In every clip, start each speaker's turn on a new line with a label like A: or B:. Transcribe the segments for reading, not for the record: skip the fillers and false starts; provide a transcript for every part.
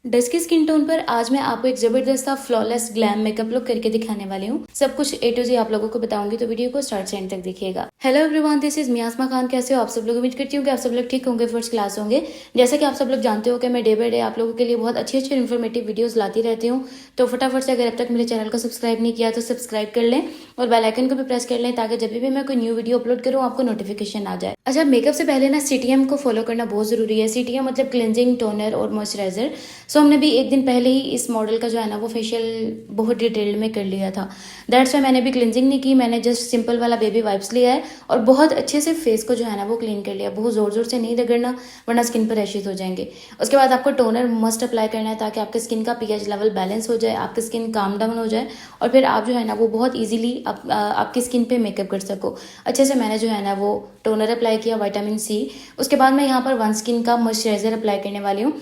A: Dusky skin tone पर आज मैं आपको एक जबरदस्त फ्लॉलेस ग्लैम मेकअप लुक करके दिखाने वाली हूँ। सब कुछ A to Z आप लोगों को बताऊंगी, तो वीडियो को स्टार्ट से एंड तक देखिएगा। हेलो एवरीवन, दिस इज मियास्मा खान। कैसे हो आप सब लोग? उम्मीद करती हूँ कि आप सब लोग ठीक होंगे, फर्स्ट क्लास होंगे। जैसा कि आप सब लोग जानते हो कि मैं डे बाय डे आप लोगों के लिए बहुत अच्छी अच्छी इन्फॉर्मेटिव वीडियोस लाती रहती हूँ। तो फटाफट से अगर अब तक मेरे चैनल को सब्सक्राइब नहीं किया तो सब्सक्राइब कर लें और बेल आइकन को भी प्रेस कर लें, ताकि जब भी मैं कोई न्यू वीडियो अपलोड करूँ आपको नोटिफिकेशन आ जाए। अच्छा, मेकअप से पहले ना CTM को फॉलो करना बहुत जरूरी है। CTM मतलब क्लिनजिंग, टोनर और मॉइस्चराइजर। सो हमने भी एक दिन पहले ही इस मॉडल का जो है ना वो फेशियल बहुत डिटेल में कर लिया था। दैट्स वाई मैंने भी क्लिनजिंग नहीं की, मैंने जस्ट सिंपल वाला बेबी वाइप्स लिया है और बहुत अच्छे से फेस को जो है ना वो क्लीन कर लिया। बहुत जोर जोर से नहीं रगड़ना, वरना स्किन पर रैशेज हो जाएंगे। उसके बाद आपको टोनर मस्ट अप्लाई करना है, ताकि आपके स्किन का pH लेवल बैलेंस हो जाए, आपकी स्किन काम डाउन हो जाए और फिर आप जो है ना वो बहुत ईजिली आपकी स्किन पे मेकअप कर सको। अच्छे से मैंने जो है ना वो टोनर अप्लाई किया, विटामिन C। उसके बाद मैं यहाँ पर वन स्किन का मॉइस्चराइजर अप्लाई करने वाली हूँ।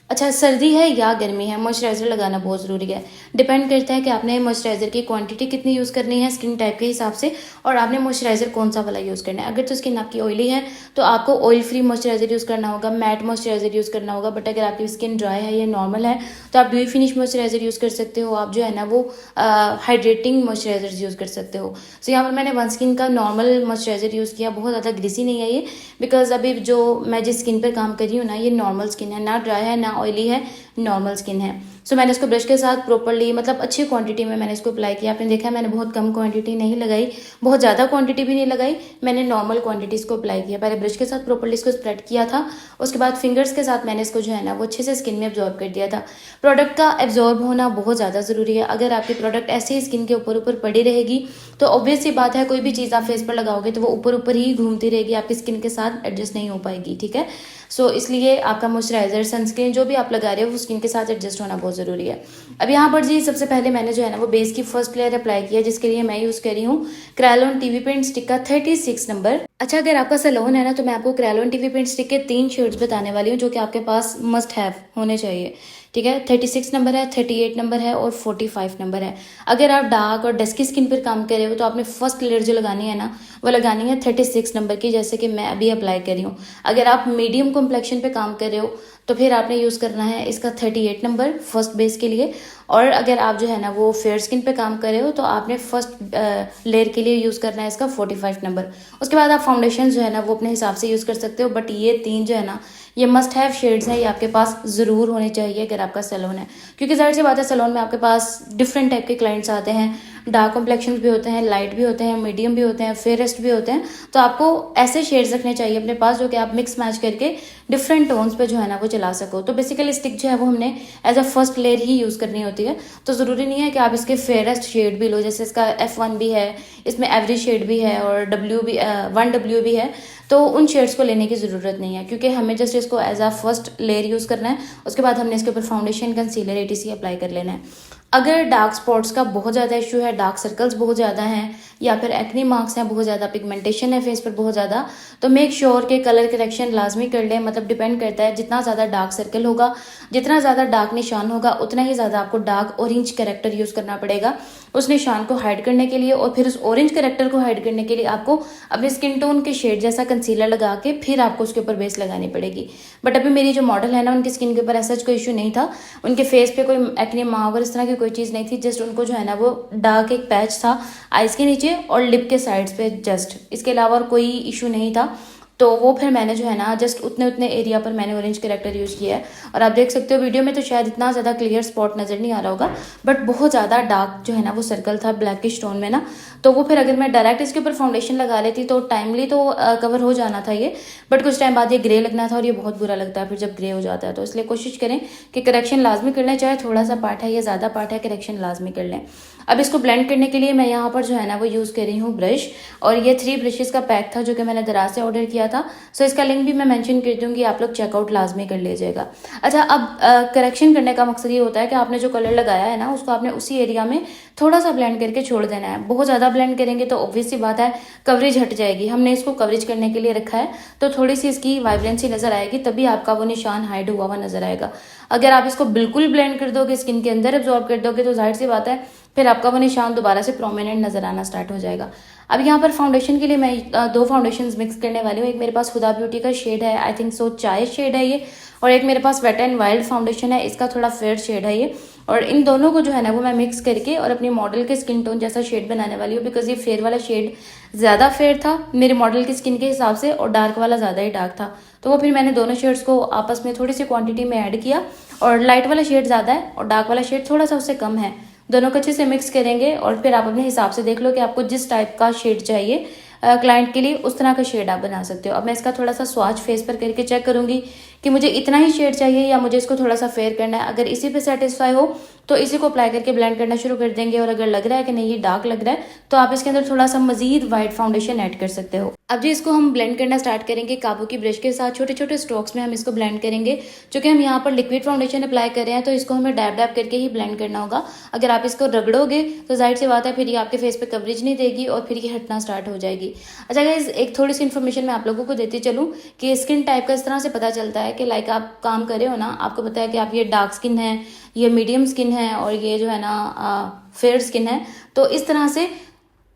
A: अच्छा, सर्दी है या गर्मी है, मॉइस्चराइजर लगाना बहुत ज़रूरी है। डिपेंड करता है कि आपने मॉइस्चराइजर की क्वांटिटी कितनी यूज़ करनी है स्किन टाइप के हिसाब से, और आपने मॉइस्चराइजर कौन सा वाला यूज़ करना है। अगर तो स्किन आपकी ऑयली है तो आपको ऑयल फ्री मॉइस्चराइजर यूज़ करना होगा, मैट मॉइस्चराइजर यूज़ करना होगा। बट अगर आपकी स्किन ड्राई है या नॉर्मल है तो आप ड्यू फिनिश मॉइस्चराइजर यूज़ कर सकते हो। आप जो है ना वो हाइड्रेटिंग मॉइस्चराइजर यूज़ कर सकते हो। सो यहाँ पर मैंने वन स्किन का नॉर्मल मॉइस्चराइजर यूज़ किया। बहुत ज़्यादा ग्रीसी नहीं है ये, बिकॉज अभी जो मैं जिस स्किन पर काम कर रही हूँ ना, ये नॉर्मल स्किन है, ना ड्राई है ना ऑयली है, नॉर्मल स्किन है। सो मैंने इसको ब्रश के साथ प्रॉपरली, मतलब अच्छी क्वांटिटी में मैंने इसको अप्लाई किया। आपने देखा मैंने बहुत कम क्वांटिटी नहीं लगाई, बहुत ज़्यादा क्वांटिटी भी नहीं लगाई, मैंने नॉर्मल क्वांटिटी इसको अप्लाई किया। पहले ब्रश के साथ प्रॉपरली इसको स्प्रेड किया था, उसके बाद फिंगर्स के साथ मैंने इसको जो है ना वो अच्छे से स्किन में एब्जॉर्ब कर दिया था। प्रोडक्ट का एब्जॉर्ब होना बहुत ज़्यादा ज़रूरी है। अगर आपकी प्रोडक्ट ऐसे ही स्किन के ऊपर ऊपर पड़ी रहेगी तो ऑब्वियस सी बात है, कोई भी चीज़ आप फेस पर लगाओगे तो वो ऊपर ऊपर ही घूमती रहेगी, आपकी स्किन के साथ एडजस्ट नहीं हो पाएगी। ठीक है, सो इसलिए आपका मॉइस्चराइजर, सनस्क्रीन जो भी आप लगा रहे हो वो स्किन के साथ एडजस्ट होना बहुत ज़रूरी है। अब यहाँ पर जी सबसे पहले मैंने जो है ना वो बेस की फर्स्ट लेयर अप्लाई किया, जिसके लिए मैं यूज़ कर रही हूँ क्रेलॉन टीवी पेंट स्टिक का 36 नंबर। अच्छा, अगर आपका सैलून है ना तो मैं आपको क्रेलॉन टीवी पेंट स्टिक के 3 शेड्स बताने वाली हूँ जो कि आपके पास मस्ट हैव होने चाहिए। ठीक है, 36 नंबर है, 38 नंबर है और 45 नंबर है। अगर आप डार्क और डस्की स्किन पर काम कर रहे हो तो आपने फर्स्ट लेयर जो लगानी है ना वो लगानी है 36 नंबर की, जैसे कि मैं अभी अप्लाई कर रही हूँ। अगर आप मीडियम कॉम्प्लेक्शन पे काम कर रहे हो तो फिर आपने यूज़ करना है इसका 38 नंबर फर्स्ट बेस के लिए। और अगर आप जो है ना वो फेयर स्किन पे काम कर रहे हो तो आपने फर्स्ट लेयर के लिए यूज़ करना है इसका 45 नंबर। उसके बाद आप फाउंडेशन जो है ना वो अपने हिसाब से यूज़ कर सकते हो, बट ये 3 जो है ना ये मस्ट हैव शेड्स हैं, ये आपके पास ज़रूर होने चाहिए अगर आपका सैलून है। क्योंकि जाहिर सी बात है, सैलून में आपके पास डिफरेंट टाइप के क्लाइंट्स आते हैं, डार्क कॉम्प्लेक्शन भी होते हैं, लाइट भी होते हैं, मीडियम भी होते हैं, फेयरेस्ट भी होते हैं। तो आपको ऐसे शेड्स रखने चाहिए अपने पास जो कि आप मिक्स मैच करके डिफरेंट टोन्स पे जो है ना वो चला सको। तो बेसिकली स्टिक जो है वो हमने एज अ फर्स्ट लेयर ही यूज़ करनी होती है। तो ज़रूरी नहीं है कि आप इसके फेयरेस्ट शेड भी लो, जैसे इसका F1 भी है, इसमें एवरेज शेड भी है और W भी है। तो उन शेड्स को लेने की ज़रूरत नहीं है, क्योंकि हमें जस्ट इसको as a first layer use करना है। उसके बाद हमने इसके ऊपर फाउंडेशन, कंसीलर, ATC अप्लाई कर लेना है। अगर डार्क स्पॉट्स का बहुत ज़्यादा इशू है, डार्क सर्कल्स बहुत ज़्यादा हैं, या फिर एक्ने मार्क्स हैं बहुत ज़्यादा, पिगमेंटेशन है फेस पर बहुत ज़्यादा, तो मेक श्योर के कलर करेक्शन लाजमी कर लें। मतलब डिपेंड करता है, जितना ज़्यादा डार्क सर्कल होगा, जितना ज़्यादा डार्क निशान होगा, उतना ही ज़्यादा आपको डार्क ऑरेंज कैरेक्टर यूज़ करना पड़ेगा उस निशान को हाइड करने के लिए। और फिर उस ऑरेंज कैरेक्टर को हाइड करने के लिए आपको अपने स्किन टोन के शेड जैसा कंसीलर लगा के फिर आपको उसके ऊपर बेस लगानी पड़ेगी। बट अभी मेरी जो मॉडल है ना, उनकी स्किन के ऊपर ऐसा कोई इशू नहीं था, उनके फेस पे कोई एक्ने मार्क और इस तरह की कोई चीज़ नहीं थी। जस्ट उनको जो है ना वो डार्क एक पैच था आइज के नीचे और लिप के साइड्स पे, जस्ट इसके अलावा और कोई इशू नहीं था। तो वो फिर मैंने जो है ना जस्ट उतने उतने एरिया पर मैंने ऑरेंज कैरेक्टर यूज़ किया है। और आप देख सकते हो वीडियो में तो शायद इतना ज़्यादा क्लियर स्पॉट नज़र नहीं आ रहा होगा, बट बहुत ज़्यादा डार्क जो है ना वो सर्कल था ब्लैकिश टोन में ना। तो वो फिर अगर मैं डायरेक्ट इसके ऊपर फाउंडेशन लगा लेती तो टाइमली तो कवर हो जाना था ये, बट कुछ टाइम बाद ये ग्रे लगना था और ये बहुत बुरा लगता है फिर जब ग्रे हो जाता है। तो इसलिए कोशिश करें कि करेक्शन लाजमी कर लें, चाहे थोड़ा सा पार्ट है या ज़्यादा पार्ट है, करेक्शन लाजमी कर लें। अब इसको ब्लेंड करने के लिए मैं यहाँ पर जो है ना वो यूज़ कर रही हूँ ब्रश, और ये 3 ब्रशेस का पैक था जो कि मैंने दराज से ऑर्डर किया था। सो इसका लिंक भी मैं मेंशन कर दूँगी, आप लोग चेकआउट लाजमी कर लीजिएगा। अच्छा, अब करेक्शन करने का मकसद ये होता है कि आपने जो कलर लगाया है ना उसको आपने उसी एरिया में थोड़ा सा ब्लेंड करके छोड़ देना है। बहुत ज़्यादा ब्लेंड करेंगे तो ऑब्वियस सी बात है कवरेज हट जाएगी। हमने इसको कवरेज करने के लिए रखा है, तो थोड़ी सी इसकी वाइब्रेंसी नज़र आएगी, तभी आपका वो निशान हाइड हुआ हुआ नज़र आएगा। अगर आप इसको बिल्कुल ब्लेंड कर दोगे, स्किन के अंदर एब्जॉर्ब कर दोगे, तो जाहिर सी बात है फिर आपका वो निशान दोबारा से प्रोमिनेंट नज़र आना स्टार्ट हो जाएगा। अब यहाँ पर फाउंडेशन के लिए मैं दो फाउंडेशंस मिक्स करने वाली हूँ। एक मेरे पास हुदा ब्यूटी का शेड है, आई थिंक सो चाय शेड है ये, और एक मेरे पास वेट एंड वाइल्ड फाउंडेशन है, इसका थोड़ा फेयर शेड है ये। और इन दोनों को जो है ना वो मैं मिक्स करके और अपनी मॉडल के स्किन टोन जैसा शेड बनाने वाली हूँ, बिकॉज ये फेयर वाला शेड ज़्यादा फेयर था मेरे मॉडल की स्किन के हिसाब से और डार्क वाला ज़्यादा ही डार्क था। तो वो फिर मैंने दोनों शेड्स को आपस में थोड़ी सी क्वांटिटी में ऐड किया, और लाइट वाला शेड ज़्यादा है और डार्क वाला शेड थोड़ा सा उससे कम है। दोनों को अच्छे से मिक्स करेंगे और फिर आप अपने हिसाब से देख लो कि आपको जिस टाइप का शेड चाहिए क्लाइंट के लिए उस तरह का शेड आप बना सकते हो। अब मैं इसका थोड़ा सा स्वाच फेस पर करके चेक करूंगी कि मुझे इतना ही शेड चाहिए या मुझे इसको थोड़ा सा फेयर करना है। अगर इसी पे सेटिस्फाई हो तो इसी को अप्लाई करके ब्लेंड करना शुरू कर देंगे, और अगर लग रहा है कि नहीं ये डार्क लग रहा है तो आप इसके अंदर थोड़ा सा मजीद वाइट फाउंडेशन ऐड कर सकते हो। अब जी इसको हम ब्लेंड करना स्टार्ट करेंगे काबू की ब्रश के साथ, छोटे छोटे स्ट्रोक्स में हम इसको ब्लेंड करेंगे। चूंकि हम यहाँ पर लिक्विड फाउंडेशन अप्लाई कर रहे हैं तो इसको हमें डैब डैब करके ही ब्लेंड करना होगा। अगर आप इसको रगड़ोगे तो जाहिर सी बात है फिर ये आपके फेस पे कवरेज नहीं देगी और फिर ये हटना स्टार्ट हो जाएगी। अच्छा गाइस, एक थोड़ी सी इन्फॉर्मेशन मैं आप लोगों को देती चलूँ कि स्किन टाइप का इस तरह से पता चलता है कि लाइक आप काम कर रहे हो ना, आपको पता है कि आप ये डार्क स्किन है, ये मीडियम स्किन है और ये जो है ना फेयर स्किन है। तो इस तरह से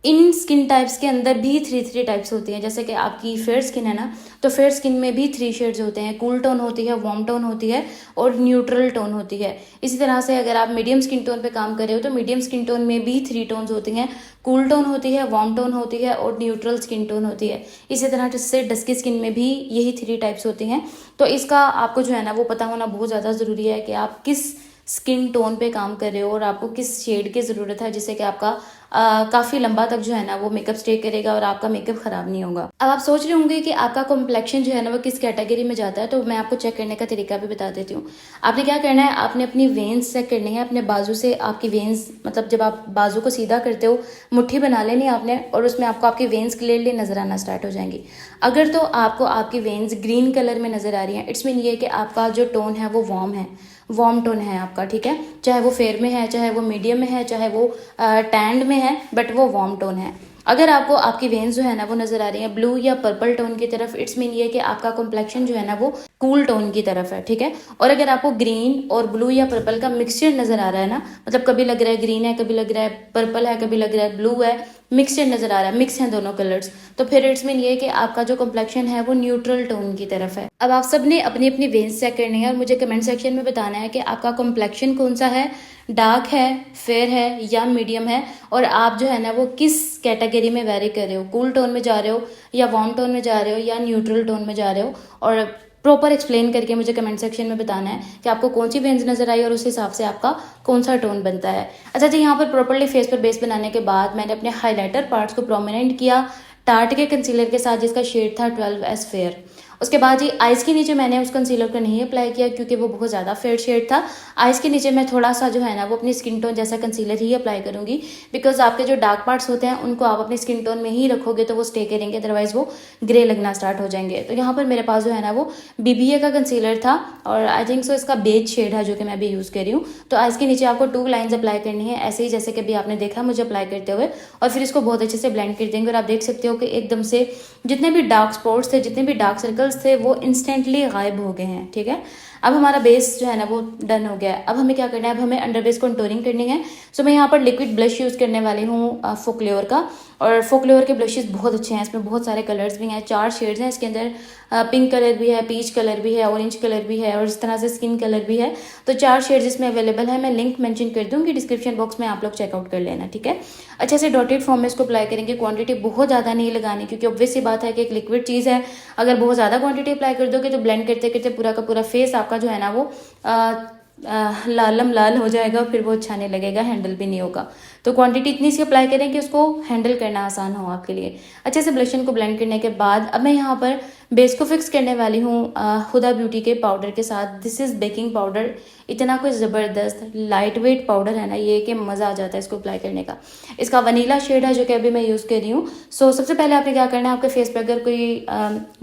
A: इन स्किन टाइप्स के अंदर भी थ्री टाइप्स होती हैं। जैसे कि आपकी फेयर स्किन है ना, तो फेयर स्किन में भी 3 शेड्स होते हैं, कूल टोन होती है, वार्म टोन होती है और न्यूट्रल टोन होती है। इसी तरह से अगर आप मीडियम स्किन टोन पे काम कर रहे हो तो मीडियम स्किन टोन में भी 3 टोन्स होती हैं, कूल टोन होती है, वार्म टोन होती है और न्यूट्रल स्किन टोन होती है। इसी तरह से डस्की स्किन में भी यही 3 टाइप्स होती हैं। तो इसका आपको जो है ना वो पता होना बहुत ज़्यादा ज़रूरी है कि आप किस स्किन टोन पे काम कर रहे हो और आपको किस शेड की ज़रूरत है, जिससे कि आपका काफ़ी लंबा तक जो है ना वो मेकअप स्टे करेगा और आपका मेकअप ख़राब नहीं होगा। अब आप सोच रहे होंगे कि आपका कॉम्प्लेक्शन जो है ना वो किस कैटेगरी में जाता है, तो मैं आपको चेक करने का तरीका भी बता देती हूँ। आपने क्या करना है, आपने अपनी वेन्स चेक करनी है। अपने बाजू से आपकी वेन्स, मतलब जब आप बाजू को सीधा करते हो मुट्ठी बना लेनी है आपने, और उसमें आपको आपकी वेन्स क्लियरली नज़र आना स्टार्ट हो जाएंगी। अगर तो आपको आपकी वेन्स ग्रीन कलर में नज़र आ रही हैं, इट्स मीन ये कि आपका जो टोन है वो वार्म टोन है आपका, ठीक है। चाहे वो फेयर में है, चाहे वो मीडियम में है, चाहे वो टैंड में है, बट वो वार्म टोन है। अगर आपको आपकी वेन्स जो है ना वो नज़र आ रही है ब्लू या पर्पल टोन की तरफ, इट्स मीन ये कि आपका कॉम्प्लेक्शन जो है ना वो कूल टोन की तरफ है, ठीक है। और अगर आपको ग्रीन और ब्लू या पर्पल का मिक्सचर नज़र आ रहा है ना, मतलब कभी लग रहा है ग्रीन है, कभी लग रहा है पर्पल है, कभी लग रहा है ब्लू है, मिक्सचर नज़र आ रहा है, मिक्स हैं दोनों कलर्स, तो फिर इट्स मीन ये कि आपका जो कॉम्प्लेक्शन है वो न्यूट्रल टोन की तरफ है। अब आप सब ने अपनी अपनी वेन्स चेक करनी है और मुझे कमेंट सेक्शन में बताना है कि आपका कॉम्प्लेक्शन कौन सा है, डार्क है, फेयर है या मीडियम है, और आप जो है ना वो किस कैटेगरी में वेरी कर रहे हो, कूल टोन में जा रहे हो या वार्म टोन में जा रहे हो या न्यूट्रल टोन में जा रहे हो। और प्रॉपर एक्सप्लेन करके मुझे कमेंट सेक्शन में बताना है कि आपको कौन सी वेन्स नजर आई और उस हिसाब से आपका कौन सा टोन बनता है। अच्छा जी, यहाँ पर प्रॉपरली फेस पर बेस बनाने के बाद मैंने अपने हाइलाइटर पार्ट्स को प्रोमिनेंट किया टार्ट के कंसीलर के साथ, जिसका शेड था 12S फेयर। उसके बाद ही आइज़ के नीचे मैंने उस कंसीलर को नहीं अप्लाई किया क्योंकि वो बहुत ज़्यादा फेयर शेड था। आइज़ के नीचे मैं थोड़ा सा जो है ना वो अपनी स्किन टोन जैसा कंसीलर ही अप्लाई करूँगी, बिकॉज आपके जो डार्क पार्ट्स होते हैं उनको आप अपनी स्किन टोन में ही रखोगे तो वो स्टे करेंगे, अदरवाइज वो ग्रे लगना स्टार्ट हो जाएंगे। तो यहाँ पर मेरे पास जो है ना वो BBA का कंसीलर था और आई थिंक सो इसका बेज शेड है जो कि मैं भी यूज़ कर रही हूँ। तो आइज़ के नीचे आपको 2 लाइन्स अप्लाई करनी है, ऐसे ही जैसे कि अभी आपने देखा मुझे अप्लाई करते हुए, और फिर इसको बहुत अच्छे से ब्लेंड कर देंगे। और आप देख सकते हो कि एकदम से जितने भी डार्क स्पॉट्स थे, जितने भी डार्क सर्कल्स थे, वो इंस्टेंटली गायब हो गए हैं, ठीक है। अब हमारा बेस जो है ना वो डन हो गया है। अब हमें क्या करना है, अब हमें अंडर बेस कंटूरिंग करनी है। सो मैं यहाँ पर लिक्विड ब्लश यूज़ करने वाली हूँ फोकलेवर का, और फोकलेवर के ब्लशेस बहुत अच्छे हैं, इसमें बहुत सारे कलर्स भी हैं, 4 शेड्स हैं इसके अंदर, पिंक कलर भी है, पीच कलर भी है, ऑरेंज कलर भी है और इस तरह से स्किन कलर भी है। तो 4 शेड्स इसमें अवेलेबल है, मैं लिंक मेंशन कर दूँगी डिस्क्रिप्शन बॉक्स में, आप लोग चेकआउट कर लेना, ठीक है। अच्छे से डॉटेड फॉर्म में इसको अप्लाई करेंगे, क्वांटिटी बहुत ज़्यादा नहीं लगानी क्योंकि ऑब्वियस सी बात है कि एक लिक्विड चीज़ है, अगर बहुत ज़्यादा क्वांटिटी अप्लाई कर दोगे तो ब्लेंड करते करते पूरा का पूरा फेस आपका जो है ना वो लालम लाल हो जाएगा, फिर वो अच्छा नहीं लगेगा, हैंडल भी नहीं होगा। तो क्वांटिटी इतनी सी अप्लाई करें कि उसको हैंडल करना आसान हो आपके लिए। अच्छे से ब्लशन को ब्लेंड करने के बाद अब मैं यहाँ पर बेस को फिक्स करने वाली हूँ हुदा ब्यूटी के पाउडर के साथ। दिस इज़ बेकिंग पाउडर, इतना कोई ज़बरदस्त लाइट वेट पाउडर है ना ये कि मज़ा आ जाता है इसको अप्लाई करने का। इसका वनीला शेड है जो कि अभी मैं यूज़ कर रही हूँ। सो सबसे पहले आपने क्या करना है, आपके फेस पर अगर कोई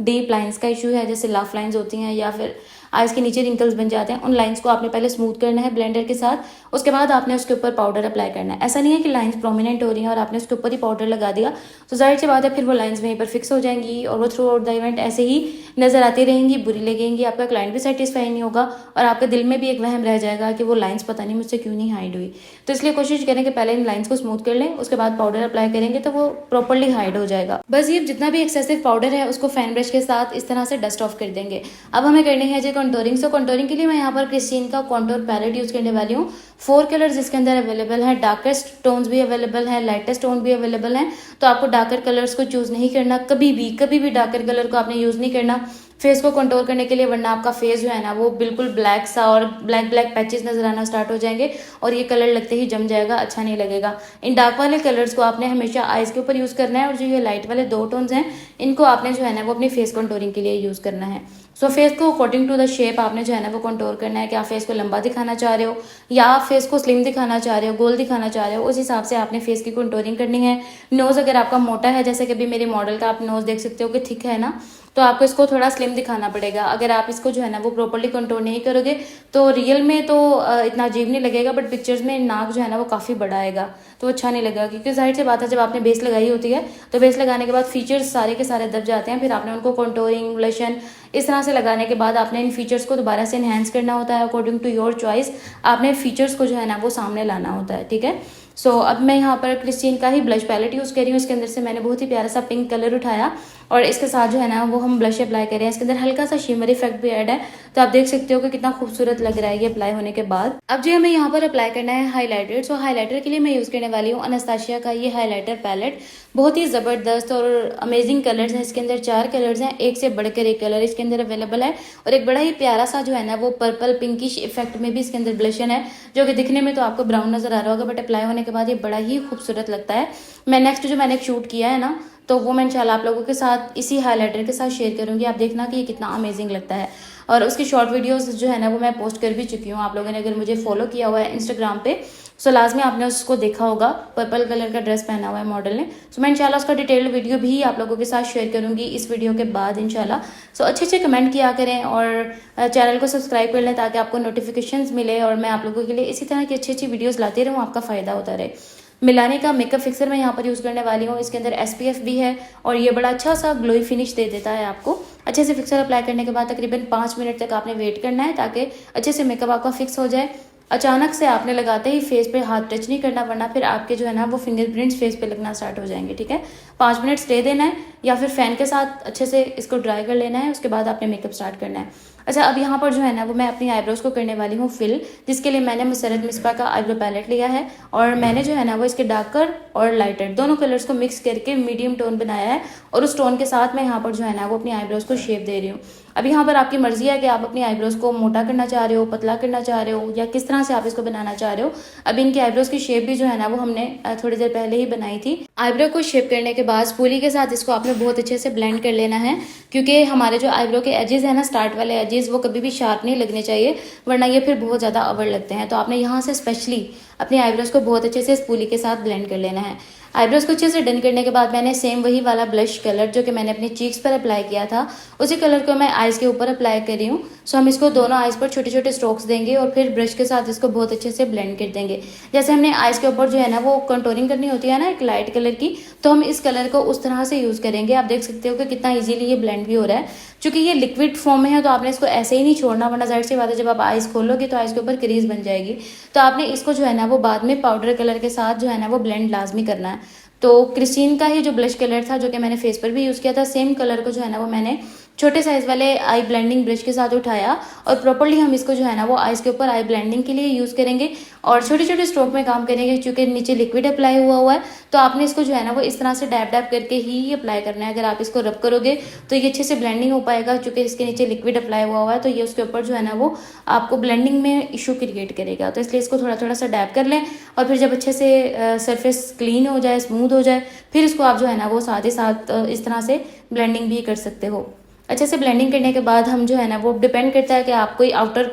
A: डीप लाइंस का इशू है, जैसे लाफ लाइंस होती हैं या फिर आइज के नीचे रिंकल्स बन जाते हैं, उन लाइंस को आपने पहले स्मूथ करना है ब्लेंडर के साथ। उसके बाद आपने उसके ऊपर पाउडर अप्लाई करना है। ऐसा नहीं है कि लाइंस प्रोमिनेंट हो रही हैं और आपने उसके ऊपर ही पाउडर लगा दिया तो जाहिर सी बात है फिर वो लाइंस वहीं पर फिक्स हो जाएंगी और वो थ्रू आउट द इवेंट ऐसे ही नजर आती रहेंगी, बुरी लगेंगी, आपका क्लाइंट भी सेटिस्फाई नहीं होगा और आपके दिल में भी एक वहम रह जाएगा कि वो लाइंस पता नहीं मुझसे क्यों नहीं हाइड हुई। तो इसलिए कोशिश करें कि पहले इन लाइंस को स्मूथ कर लें, उसके बाद पाउडर अप्लाई करेंगे तो वो प्रॉपर्ली हाइड हो जाएगा। बस ये जितना भी एक्सेसिव पाउडर है उसको फैन ब्रश के साथ इस तरह से डस्ट ऑफ कर देंगे। अब हमें करनी है जी कंटूरिंग। सो कंटूरिंग के लिए मैं यहाँ पर क्रिस्टीन का कॉन्टोर पैलेट यूज करने वाली हूँ। 4 कलर्स इसके अंदर अवेलेबल है, डार्केस्ट टोन्स भी अवेलेबल है, लाइटेस्ट टोन भी अवेलेबल है। तो आपको डार्कर कलर्स को चूज नहीं करना, कभी भी डार्कर कलर को आपने यूज नहीं करना फेस को कंट्रोल करने के लिए, वरना आपका फेस जो है ना वो बिल्कुल ब्लैक सा और ब्लैक पैचेस नजर आना स्टार्ट हो जाएंगे और ये कलर लगते ही जम जाएगा, अच्छा नहीं लगेगा। इन डार्क वाले कलर्स को आपने हमेशा आईज के ऊपर यूज करना है और जो ये लाइट वाले 2 टोन्स हैं इनको आपने जो है ना वो अपने फेस कंटूरिंग के लिए यूज करना है। सो फेस को अकॉर्डिंग टू द शेप आपने जो है ना वो कंटूर करना है कि आप फेस को लंबा दिखाना चाह रहे हो या आप फेस को स्लिम दिखाना चाह रहे हो, गोल दिखाना चाह रहे हो, उस हिसाब से आपने फेस की कंटूरिंग करनी है। नोज अगर आपका मोटा है, जैसे कि अभी मेरे मॉडल का आप नोज देख सकते हो कि थिक है ना, तो आपको इसको थोड़ा स्लिम दिखाना पड़ेगा। अगर आप इसको जो है ना वो प्रॉपर्ली कंट्रोल नहीं करोगे तो रियल में तो इतना अजीब नहीं लगेगा, बट पिक्चर्स में नाक जो है ना वो काफ़ी बड़ा आएगा तो अच्छा नहीं लगेगा। क्योंकि जाहिर सी बात है जब आपने बेस लगाई होती है तो बेस लगाने के बाद फीचर्स सारे के सारे दब जाते हैं, फिर आपने उनको कंटूरिंग ब्लशन इस तरह से लगाने के बाद आपने इन फीचर्स को दोबारा से इन्हेंस करना होता है अकॉर्डिंग टू योर चॉइस। आपने फीचर्स को जो है ना वो सामने लाना होता है, ठीक है। सो अब मैं यहाँ पर क्रिस्टीन का ही ब्लश पैलेट यूज़ कर रही हूँ। इसके अंदर से मैंने बहुत ही प्यारा सा पिंक कलर उठाया और इसके साथ जो है ना वो हम ब्लश अप्लाई कर रहे हैं। इसके अंदर हल्का सा शिमर इफेक्ट भी ऐड है, तो आप देख सकते हो कि कितना खूबसूरत लग रहा है ये अप्लाई होने के बाद। अब जो हमें यहाँ पर अप्लाई करना है हाईलाइटर। सो हाईलाइटर के लिए मैं यूज़ करने वाली हूँ अनास्ताशिया का ये हाईलाइटर पैलेट। बहुत ही ज़बरदस्त और अमेजिंग कलर्स हैं इसके अंदर, 4 कलर्स हैं, एक से बढ़कर एक कलर इसके अंदर अवेलेबल है और एक बड़ा ही प्यारा सा जो है ना वो पर्पल पिंकिश इफेक्ट में भी इसके अंदर ब्लशन है, जो कि दिखने में तो आपको ब्राउन नजर आ रहा होगा बट अप्लाई होने के बाद ये बड़ा ही खूबसूरत लगता है। मैं नेक्स्ट जो मैंने शूट किया है ना तो वो मैं इंशाल्लाह आप लोगों के साथ इसी हाईलाइटर के साथ शेयर करूंगी। आप देखना कि ये कितना अमेजिंग लगता है और उसकी शॉर्ट वीडियोस जो है ना वो मैं पोस्ट कर भी चुकी हूँ। आप लोगों ने अगर मुझे फॉलो किया हुआ है इंस्टाग्राम पे सो लाजमी आपने उसको देखा होगा, पर्पल कलर का ड्रेस पहना हुआ है मॉडल ने। सो मैं इंशाल्लाह उसका डिटेल्ड वीडियो भी आप लोगों के साथ शेयर करूंगी इस वीडियो के बाद इंशाल्लाह। सो अच्छे कमेंट किया करें और चैनल को सब्सक्राइब कर लें ताकि आपको नोटिफिकेशंस मिले और मैं आप लोगों के लिए इसी तरह की अच्छी वीडियोज़ लाती रहूँ, आपका फ़ायदा होता रहे। मिलाने का मेकअप फिक्सर मैं यहाँ पर यूज़ करने वाली हूँ। इसके अंदर SPF भी है और ये बड़ा अच्छा सा ग्लोई फिनिश दे देता है आपको। अच्छे से फिक्सर अप्लाई करने के बाद तकरीबन 5 मिनट तक आपने वेट करना है ताकि अच्छे से मेकअप आपका फिक्स हो जाए। अचानक से आपने लगाते ही फेस पे हाथ टच नहीं करना, वरना फिर आपके जो है ना वो फिंगरप्रिंट्स फेस पे लगना स्टार्ट हो जाएंगे, ठीक है। 5 मिनट स्टे देना है या फिर फैन के साथ अच्छे से इसको ड्राई कर लेना है, उसके बाद आपने मेकअप स्टार्ट करना है। अच्छा, अब यहाँ पर जो है ना वो मैं अपनी आईब्रोज को करने वाली हूँ फिल, जिसके लिए मैंने मुसरत मिसबा का आईब्रो पैलेट लिया है और मैंने जो है ना वो इसके डार्कर और लाइटर दोनों कलर्स को मिक्स करके मीडियम टोन बनाया है और उस टोन के साथ मैं यहाँ पर जो है ना वो अपनी आईब्रोज को शेप दे रही हूँ। अब यहाँ पर आपकी मर्जी है कि आप अपनी आईब्रोज को मोटा करना चाह रहे हो, पतला करना चाह रहे हो या किस तरह से आप इसको बनाना चाह रहे हो। अब इनकी आईब्रोज की शेप भी जो है ना वो हमने थोड़ी देर पहले ही बनाई थी। आईब्रो को शेप करने के बाद स्पूली के साथ इसको आपने बहुत अच्छे से ब्लेंड कर लेना है, क्योंकि हमारे जो आईब्रो के एजेस है ना, स्टार्ट वाले एजेस, वो कभी भी शार्प नहीं लगने चाहिए वरना ये फिर बहुत ज़्यादा अवर लगते हैं। तो आपने यहाँ से स्पेशली अपनी आईब्रोज को बहुत अच्छे से स्पूली के साथ ब्लेंड कर लेना है। आईब्रोज को अच्छे से डन करने के बाद मैंने सेम वही वाला ब्लश कलर जो कि मैंने अपने चीक्स पर अप्लाई किया था उसी कलर को मैं आईज के ऊपर अप्लाई कर रही हूँ। सो हम इसको दोनों आईज पर छोटे छोटे स्ट्रोक्स देंगे और फिर ब्रश के साथ इसको बहुत अच्छे से ब्लेंड कर देंगे। जैसे हमने आईज के ऊपर जो है ना वो कंटूरिंग करनी होती है ना एक लाइट कलर की, तो हम इस कलर को उस तरह से यूज़ करेंगे। आप देख सकते हो कि कितना ईजिली ये ब्लेंड भी हो रहा है। चूंकि ये लिक्विड फॉर्म में है तो आपने इसको ऐसे ही नहीं छोड़ना, वरना जाहिर सी बात है जब आप आईज खोलोगे तो आईज के ऊपर क्रीज बन जाएगी। तो आपने इसको जो है ना वो बाद में पाउडर कलर के साथ जो है ना वो ब्लेंड लाजमी करना है। तो क्रिस्टीन का ही जो ब्लश कलर था जो कि मैंने फेस पर भी यूज़ किया था, सेम कलर को जो है ना वो मैंने छोटे साइज वाले आई ब्लेंडिंग ब्रश के साथ उठाया और प्रॉपर्ली हम इसको जो है ना वो आईज के ऊपर आई ब्लेंडिंग के लिए यूज़ करेंगे और छोटे छोटे स्ट्रोक में काम करेंगे। क्योंकि नीचे लिक्विड अप्लाई हुआ है तो आपने इसको जो है ना वो इस तरह से डैब डैब करके ही अप्लाई करना है। अगर आप इसको रब करोगे तो ये अच्छे से ब्लेंडिंग हो पाएगा, क्योंकि इसके नीचे लिक्विड अप्लाई हुआ है तो ये उसके ऊपर जो है ना वो आपको ब्लेंडिंग में इशू क्रिएट करेगा। तो इसलिए इसको थोड़ा थोड़ा सा डैब कर लें और फिर जब अच्छे से सरफेस क्लीन हो जाए, स्मूथ हो जाए, फिर इसको आप जो है ना वो साथ ही साथ इस तरह से ब्लेंडिंग भी कर सकते हो। अच्छे से ब्लेंडिंग करने के बाद हम जो है ना वो डिपेंड करता है कि आप कोई आउटर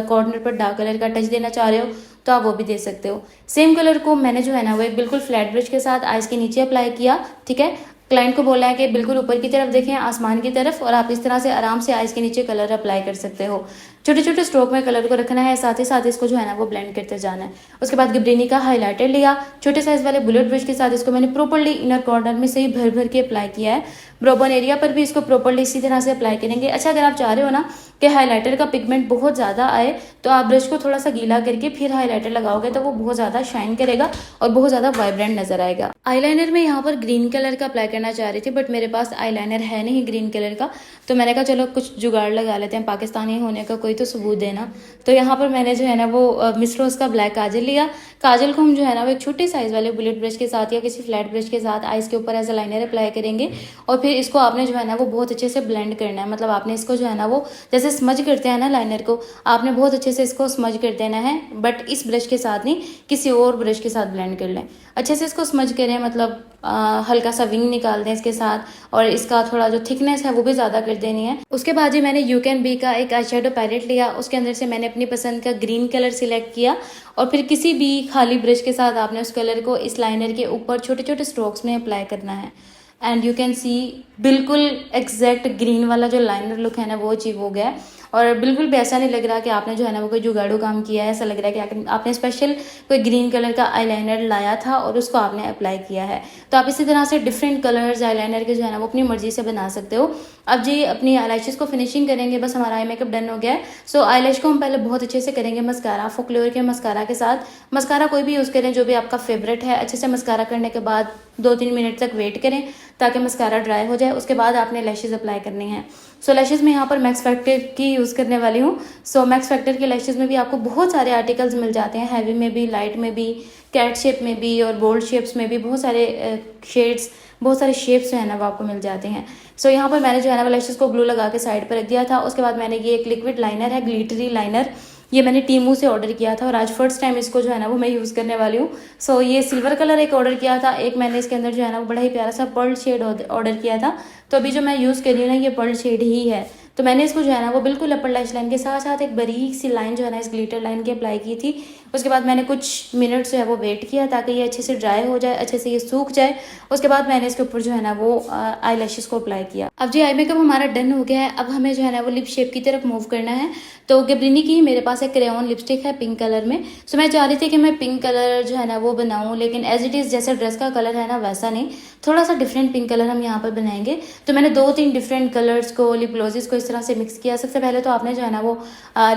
A: कॉर्नर पर डार्क कलर का टच देना चाह रहे हो तो आप वो भी दे सकते हो। सेम कलर को मैंने जो है ना वो एक बिल्कुल फ्लैट ब्रश के साथ आईज के नीचे अप्लाई किया, ठीक है। क्लाइंट को बोला है कि बिल्कुल ऊपर की तरफ देखें, आसमान की तरफ, और आप इस तरह से आराम से आइज के नीचे कलर अप्लाई कर सकते हो। छोटे छोटे स्ट्रोक में कलर को रखना है, साथ ही साथ इसको जो है ना वो ब्लेंड करते जाना है। उसके बाद गिब्रेनी का हाइलाइटर लिया, छोटे साइज वाले बुलेट ब्रश के साथ इसको मैंने प्रॉपर्ली इनर कॉर्नर में से ही भर भर के अप्लाई किया है। ब्रोबन एरिया पर भी इसको प्रॉपर्ली इसी तरह से अप्लाई करेंगे। अच्छा, अगर आप चाह रहे हो ना कि हाइलाइटर का पिगमेंट बहुत ज़्यादा आए, तो आप ब्रश को थोड़ा सा गीला करके फिर हाइलाइटर लगाओगे तो वो बहुत ज़्यादा शाइन करेगा और बहुत ज़्यादा वाइब्रेंट नजर आएगा। आईलाइनर में यहाँ पर ग्रीन कलर का अप्लाई करना चाह रही थी, बट मेरे पास आईलाइनर है नहीं ग्रीन कलर का, तो मैंने कहा चलो कुछ जुगाड़ लगा लेते हैं, पाकिस्तानी होने का कोई तो सबूत देना। तो यहाँ पर मैंने जो है ना वो मिस रोज का ब्लैक काजल लिया। काजल को हम जो है ना वो एक छोटे साइज वाले बुलेट ब्रश के साथ या किसी फ्लैट ब्रश के साथ आइज के ऊपर एज अ लाइनर अप्लाई करेंगे, और फिर इसको आपने जो है ना वो बहुत अच्छे से ब्लेंड करना है। मतलब आपने इसको जो है ना वो जैसे स्मज करते हैं ना लाइनर को, आपने बहुत अच्छे से इसको स्मज कर देना है, बट इस ब्रश के साथ नहीं, किसी और ब्रश के साथ ब्लेंड कर लें। अच्छे से इसको स्मज करें, मतलब हल्का सा विंग निकाल दें इसके साथ, और इसका थोड़ा जो थिकनेस है वो भी ज़्यादा कर देनी है। उसके बाद ही मैंने यू कैन बी का एक आई शेडो पैलेट लिया, उसके अंदर से मैंने अपनी पसंद का ग्रीन कलर सिलेक्ट किया, और फिर किसी भी खाली ब्रश के साथ आपने उस कलर को इस लाइनर के ऊपर छोटे छोटे स्ट्रोक्स में अप्लाई करना है। एंड यू कैन सी बिल्कुल एग्जैक्ट ग्रीन वाला जो लाइनर लुक है ना वो अचीव हो गया है, और बिल्कुल भी ऐसा नहीं लग रहा कि आपने जो है ना वो कोई जुगाड़ू काम किया है। ऐसा लग रहा है कि आपने स्पेशल कोई ग्रीन कलर का आईलाइनर लाया था और उसको आपने अप्लाई किया है। तो आप इसी तरह से डिफरेंट कलर्स आईलाइनर के जो है ना वो अपनी मर्जी से बना सकते हो। अब जी अपनी आईलैशेस को फिनिशिंग करेंगे, बस हमारा आई मेकअप डन हो गया है। सो आईलैश को हम पहले बहुत अच्छे से करेंगे मस्कारा, फोक्लोर के मस्कारा के साथ। मस्कारा कोई भी यूज़ करें जो भी आपका फेवरेट है। अच्छे से मस्कारा करने के बाद 2-3 मिनट तक वेट करें ताकि मस्कारा ड्राई हो जाए। उसके बाद आपने लैशेज अप्लाई करनी है। सो लैशेज में यहाँ पर मैक्स फैक्टर की यूज़ करने वाली हूँ। सो मैक्स फैक्टर के लैशेज में भी आपको बहुत सारे आर्टिकल्स मिल जाते हैं, हैवी में भी, लाइट में भी, कैट शेप में भी और बोल्ड शेप्स में भी, बहुत सारे शेड्स, बहुत सारे शेप्स जो है ना वो आपको मिल जाते हैं। सो यहाँ पर मैंने जो है ना वो लैशेज को ग्लू लगा के साइड पर रख दिया था। उसके बाद मैंने ये एक लिक्विड लाइनर है, ग्लिटरी लाइनर, ये मैंने टीमू से ऑर्डर किया था और आज फर्स्ट टाइम इसको जो है ना वो मैं यूज़ करने वाली हूँ। सो ये सिल्वर कलर एक ऑर्डर किया था, एक मैंने इसके अंदर जो है ना वो बड़ा ही प्यारा सा पर्ल शेड ऑर्डर किया था। तो अभी जो मैं यूज़ कर रही हूँ ना ये पर्ल शेड ही है। तो मैंने इसको जो है ना वो बिल्कुल अपर लैश लाइन के साथ साथ एक बारीक सी लाइन जो है ना इस ग्लिटर लाइन की अप्लाई की थी। उसके बाद मैंने कुछ मिनट जो है वो वेट किया ताकि ये अच्छे से ड्राई हो जाए, अच्छे से ये सूख जाए। उसके बाद मैंने इसके ऊपर जो है ना वो आई लैशेस को अप्लाई किया। अब जी आई मेकअप हमारा डन हो गया है। अब हमें जो है ना वो लिप शेप की तरफ मूव करना है। तो गैब्रेनी की मेरे पास एक क्रेयॉन लिपस्टिक है पिंक कलर में। सो मैं चाह रही थी कि मैं पिंक कलर जो है ना वो बनाऊं, लेकिन एज इट इज़ जैसे ड्रेस का कलर है ना वैसा नहीं, थोड़ा सा डिफरेंट पिंक कलर हम यहाँ पर बनाएंगे। तो मैंने 2-3 डिफरेंट कलर्स को, लिप ग्लॉसेस को इस तरह से मिक्स किया। सबसे पहले तो आपने जो है ना वो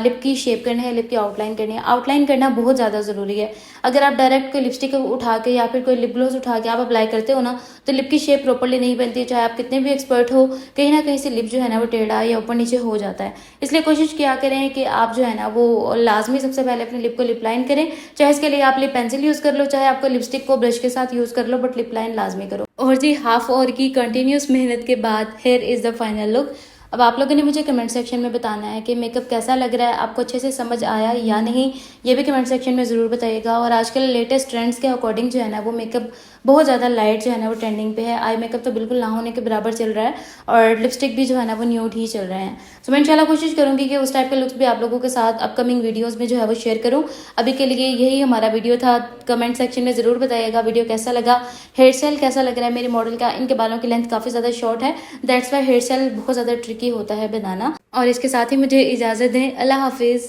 A: लिप की शेप करनी है, लिप की आउटलाइन करनी है। आउटलाइन करना बहुत ज़्यादा ज़रूरी है। अगर आप डायरेक्ट कोई लिपस्टिक उठा के या फिर कोई लिप ग्लॉस उठा के आप अप्लाई करते हो ना तो लिप की शेप प्रॉपर्ली नहीं बनती। चाहे आप कितने भी एक्सपर्ट हो, कहीं ना कहीं से लिप जो है ना वो टेढ़ा या ऊपर नीचे हो जाता है। इसलिए कोशिश किया करें कि आप जो है ना वो लाजमी सबसे पहले अपने लिप को लिप लाइन करें। चाहे इसके लिए आप लिप पेंसिल यूज़ कर लो, चाहे आपको लिपस्टिक को ब्रश के साथ यूज़ कर लो, बट लिप लाइन लाजमी करो। और जी हाफ आवर की कंटिन्यूस मेहनत के बाद here is the final look. अब आप लोगों ने मुझे कमेंट सेक्शन में बताना है कि मेकअप कैसा लग रहा है, आपको अच्छे से समझ आया या नहीं, ये भी कमेंट सेक्शन में ज़रूर बताइएगा। और आजकल लेटेस्ट ट्रेंड्स के अकॉर्डिंग जो है ना वो मेकअप बहुत ज़्यादा लाइट जो है ना वो ट्रेंडिंग पे है। आई मेकअप तो बिल्कुल ना होने के बराबर चल रहा है और लिपस्टिक भी जो है ना वो न्यूड ही चल रहे हैं। तो मैं इंशाल्लाह कोशिश करूँगी कि उस टाइप के लुक्स भी आप लोगों के साथ अपकमिंग वीडियोज़ में जो है वो शेयर करूँ। अभी के लिए यही हमारा वीडियो था। कमेंट सेक्शन में ज़रूर बताइएगा वीडियो कैसा लगा, हेयर स्टाइल कैसा लग रहा है मेरे मॉडल का। इनके बालों की लेंथ काफ़ी ज़्यादा शॉर्ट है, दैट्स वाई हेयर स्टाइल बहुत ज़्यादा ट्रिकी होता है बनाना। और इसके साथ ही मुझे इजाज़त दें। अल्लाह हाफिज़।